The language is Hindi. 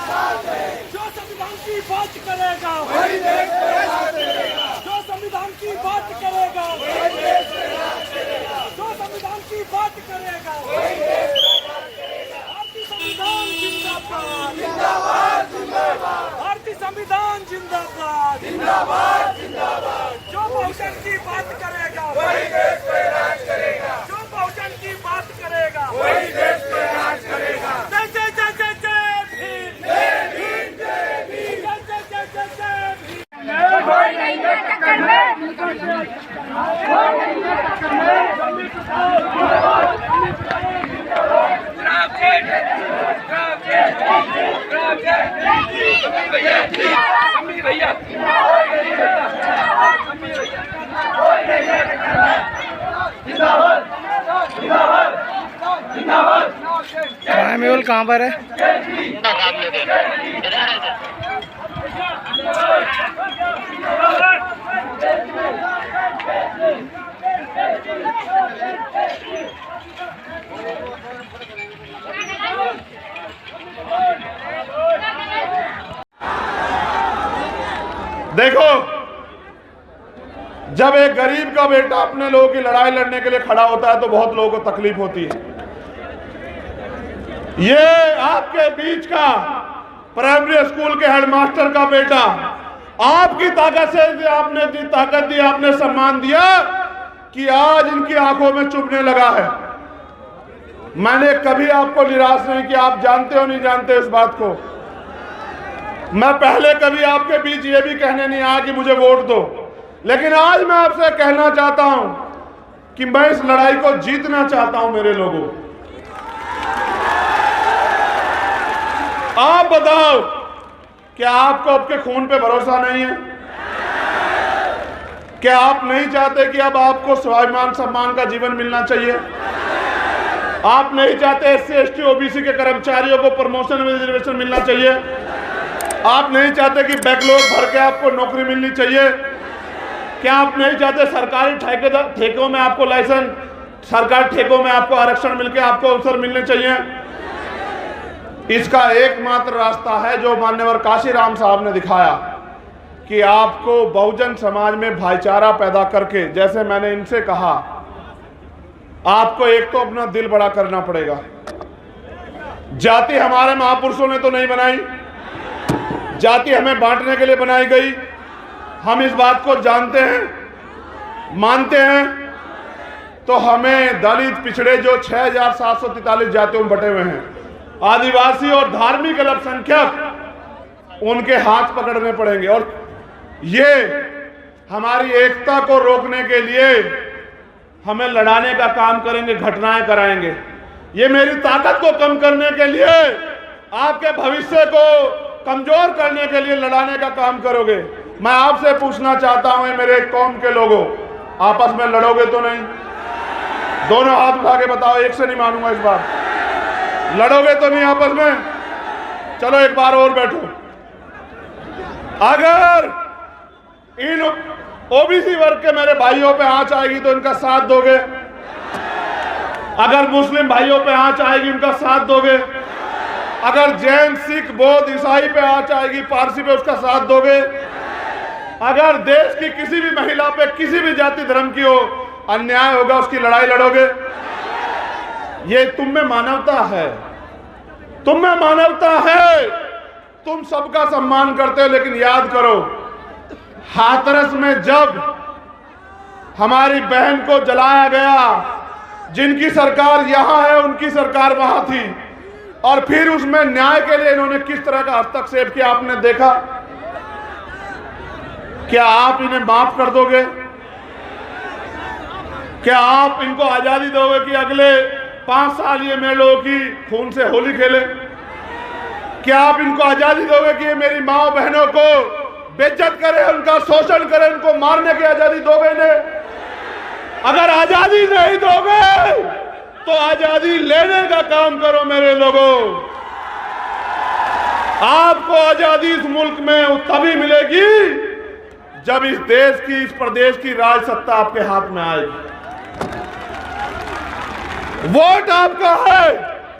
जो संविधान की बात करेगा वही देश पे राज चलेगा। जो संविधान की बात करेगा वही देश पे राज चलेगा। जो संविधान की बात करेगा वही देश पे राज चलेगा। भारतीय संविधान जिंदाबाद जिंदाबाद जिंदाबाद भारतीय संविधान जिंदाबाद जिंदाबाद जिंदाबाद। जो बहुजन की बात करेगा वही देश पे राज करेगा। जो बहुजन की बात करेगा वही देश पे राज करेगा। जय जय जय जय जय भीम जय भीम जय भीम। जय जय जय जय जय भीम कोई नहीं है टक्कर में। मेहुल कहाँ पर है? देखो, जब एक गरीब का बेटा अपने लोगों की लड़ाई लड़ने के लिए खड़ा होता है तो बहुत लोगों को तकलीफ होती है। ये आपके बीच का प्राइमरी स्कूल के हेडमास्टर का बेटा आपकी ताकत से आपने दी, ताकत दी, आपने सम्मान दिया कि आज इनकी आंखों में चुभने लगा है। मैंने कभी आपको निराश नहीं किया। आप जानते हो नहीं जानते इस बात को। मैं पहले कभी आपके बीच ये भी कहने नहीं आया कि मुझे वोट दो, लेकिन आज मैं आपसे कहना चाहता हूं कि मैं इस लड़ाई को जीतना चाहता हूं। मेरे लोगों, आप बताओ, क्या आपको आपके खून पे भरोसा नहीं है? क्या आप नहीं चाहते कि अब आपको स्वाभिमान सम्मान का जीवन मिलना चाहिए? आप नहीं चाहते SC ST OBC के कर्मचारियों को प्रमोशन में रिजर्वेशन मिलना चाहिए? आप नहीं चाहते कि बैकलॉग भर के आपको नौकरी मिलनी चाहिए? क्या आप नहीं चाहते सरकारी ठेकों में आपको लाइसेंस, सरकारी ठेकों में आपको आरक्षण मिलके आपको अवसर मिलने चाहिए? इसका एकमात्र रास्ता है जो मान्यवर काशीराम साहब ने दिखाया कि आपको बहुजन समाज में भाईचारा पैदा करके, जैसे मैंने इनसे कहा, आपको एक तो अपना दिल बड़ा करना पड़ेगा। जाति हमारे महापुरुषों ने तो नहीं बनाई, जाति हमें बांटने के लिए बनाई गई। हम इस बात को जानते हैं, मानते हैं। तो हमें दलित, पिछड़े जो 6743 जातियों में बटे हुए हैं, आदिवासी और धार्मिक अल्पसंख्यक, उनके हाथ पकड़ने पड़ेंगे। और ये हमारी एकता को रोकने के लिए हमें लड़ाने का काम करेंगे, घटनाएं कराएंगे। ये मेरी ताकत को कम करने के लिए, आपके भविष्य को कमजोर करने के लिए लड़ाने का काम करोगे। मैं आपसे पूछना चाहता हूं, मेरे कौम के लोगों, आपस में लड़ोगे तो नहीं? दोनों हाथ उठा के बताओ, एक से नहीं मानूंगा इस बार। लड़ोगे तो नहीं आपस में? चलो एक बार और बैठो। अगर इन OBC वर्ग के मेरे भाइयों पे आंच आएगी तो इनका साथ दोगे? अगर मुस्लिम भाइयों पे आंच आएगी उनका साथ दोगे? अगर जैन, सिख, बौद्ध, ईसाई पे आंच आएगी, पारसी पे, उसका साथ दोगे? अगर देश की किसी भी महिला पे, किसी भी जाति धर्म की हो, अन्याय होगा, उसकी लड़ाई लड़ोगे? ये तुम में मानवता है, तुम में मानवता है। तुम सबका सम्मान करते हो, लेकिन याद करो, हाथरस में जब हमारी बहन को जलाया गया, जिनकी सरकार यहां है उनकी सरकार वहां थी, और फिर उसमें न्याय के लिए इन्होंने किस तरह का हस्तक्षेप किया आपने देखा? क्या आप इन्हें माफ कर दोगे? क्या आप इनको आजादी दोगे कि अगले 5 साल ये मेरे लोगों की खून से होली खेले? क्या आप इनको आजादी दोगे कि ये मेरी माँ बहनों को बेइज्जत करे, उनका शोषण करे, उनको मारने की आजादी दोगे इन्हें? अगर आजादी नहीं दोगे तो आजादी लेने का काम करो मेरे लोगों। आपको आजादी इस मुल्क में तभी मिलेगी जब इस देश की, इस प्रदेश की राज सत्ता आपके हाथ में आएगी। वोट आपका है,